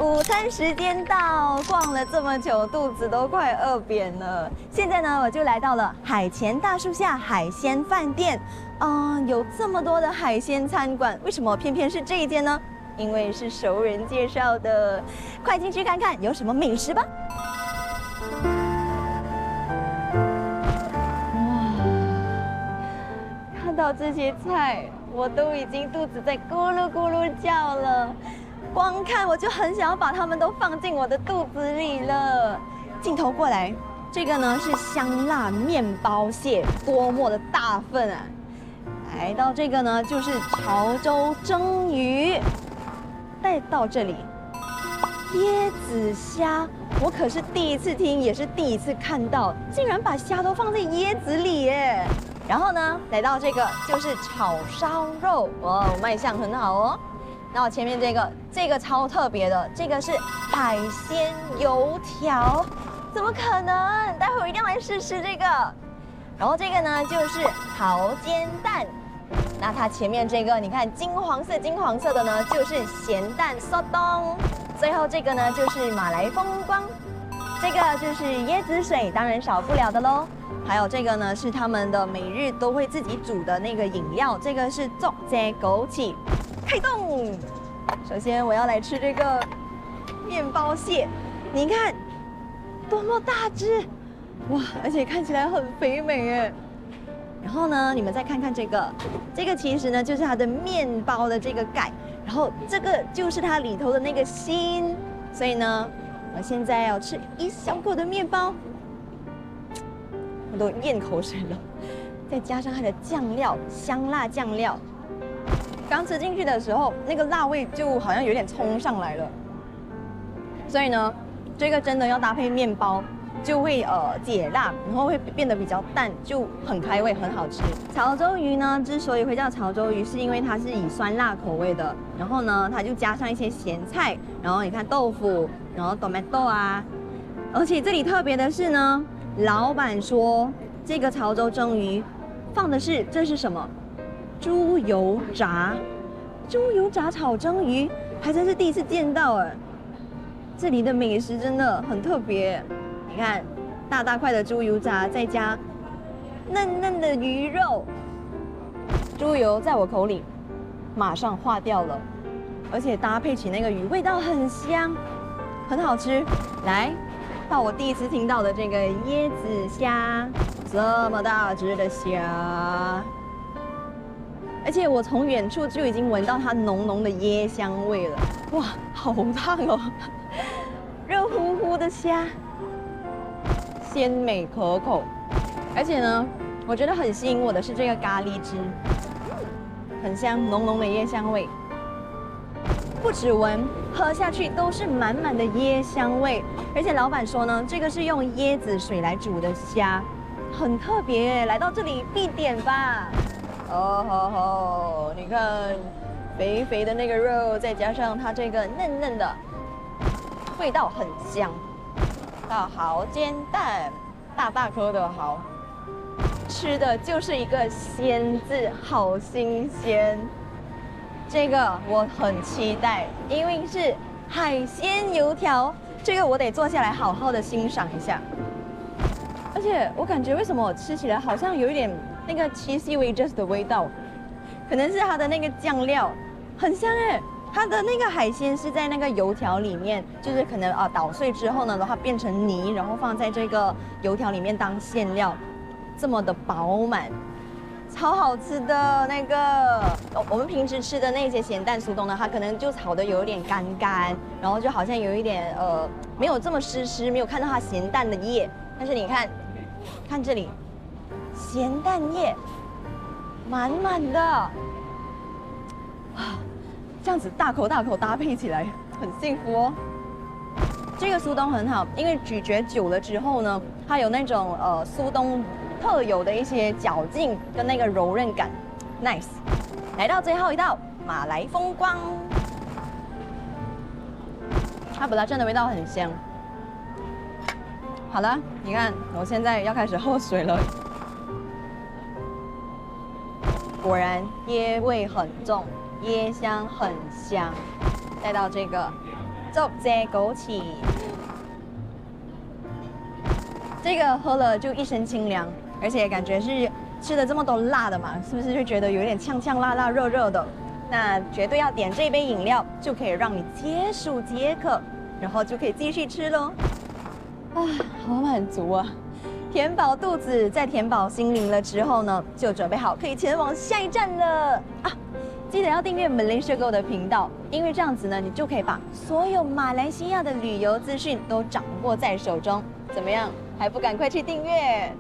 午餐时间到，逛了这么久，肚子都快饿扁了。现在呢，我就来到了海前大树下海鲜饭店。有这么多的海鲜餐馆，为什么偏偏是这一间呢？因为是熟人介绍的。快进去看看有什么美食吧。哇，看到这些菜，我都已经肚子在咕噜咕噜叫了。光看我就很想要把它们都放进我的肚子里了。镜头过来，这个呢是香辣面包蟹，多么的大份啊！来到这个呢就是潮州蒸鱼，再到这里椰子虾，我可是第一次听，也是第一次看到，竟然把虾都放在椰子里耶！然后呢，来到这个就是炒烧肉，哇，卖相很好哦。那我前面这个超特别的，这个是海鲜油条，怎么可能？待会我一定要来试试这个。然后这个呢就是蚝煎蛋，那它前面这个你看金黄色的呢就是咸蛋速冻，最后这个呢就是马来风光，这个就是椰子水，当然少不了的喽。还有这个呢是他们的每日都会自己煮的那个饮料，这个是作者枸杞。开动！首先我要来吃这个面包蟹，你看多么大只，哇！而且看起来很肥美耶。然后呢，你们再看看这个其实呢就是它的面包的这个盖，然后这个就是它里头的那个心。所以呢，我现在要吃一小口的面包，我都咽口水了。再加上它的酱料，香辣酱料。刚吃进去的时候，那个辣味就好像有点冲上来了，所以呢，这个真的要搭配面包，就会解辣，然后会变得比较淡，就很开胃，很好吃。潮州鱼呢，之所以会叫潮州鱼，是因为它是以酸辣口味的，然后呢，它就加上一些咸菜，然后你看豆腐，然后 tomato 啊，而且这里特别的是呢，老板说这个潮州蒸鱼放的是这是什么？猪油炸炒蒸鱼，还真是第一次见到哎！这里的美食真的很特别，你看大大块的猪油炸，再加嫩嫩的鱼肉，猪油在我口里马上化掉了，而且搭配起那个鱼，味道很香，很好吃。来到我第一次听到的这个椰子虾，这么大只的虾。而且我从远处就已经闻到它浓浓的椰香味了，哇，好烫哦！热乎乎的虾，鲜美可口。而且呢，我觉得很吸引我的是这个咖喱汁，很香，浓浓的椰香味。不止闻，喝下去都是满满的椰香味。而且老板说呢，这个是用椰子水来煮的虾，很特别耶，来到这里必点吧。哦吼吼！你看，肥肥的那个肉，再加上它这个嫩嫩的，味道很香。到蚝煎蛋，大大颗的蚝，吃的就是一个鲜字，好新鲜。这个我很期待，因为是海鲜油条，这个我得坐下来好好的欣赏一下。而且我感觉为什么我吃起来好像有一点那个 cheesy wedges 的味道，可能是它的那个酱料很香哎。它的那个海鲜是在那个油条里面，就是可能捣碎之后呢，然后变成泥，然后放在这个油条里面当馅料，这么的饱满，超好吃的那个。我们平时吃的那些咸蛋酥冻呢，它可能就炒的有一点干干，然后就好像有一点没有这么湿，没有看到它咸蛋的叶。但是你看，看这里，咸蛋液满满的，啊，这样子大口大口搭配起来，很幸福哦。这个酥冻很好，因为咀嚼久了之后呢，它有那种酥冻特有的一些嚼劲跟那个柔韧感 ，nice。来到最后一道马来风光，它本来真的味道很香。好了，你看我现在要开始喝水了。果然椰味很重，椰香很香。再到这个走，再枸杞。这个喝了就一身清凉，而且感觉是吃了这么多辣的嘛，是不是就觉得有点呛呛辣辣热热的？那绝对要点这杯饮料，就可以让你解暑解渴，然后就可以继续吃喽。啊，好满足啊！填饱肚子，再填饱心灵了之后呢，就准备好可以前往下一站了啊！记得要订阅 Malaysia Go 的频道，因为这样子呢，你就可以把所有马来西亚的旅游资讯都掌握在手中。怎么样？还不赶快去订阅？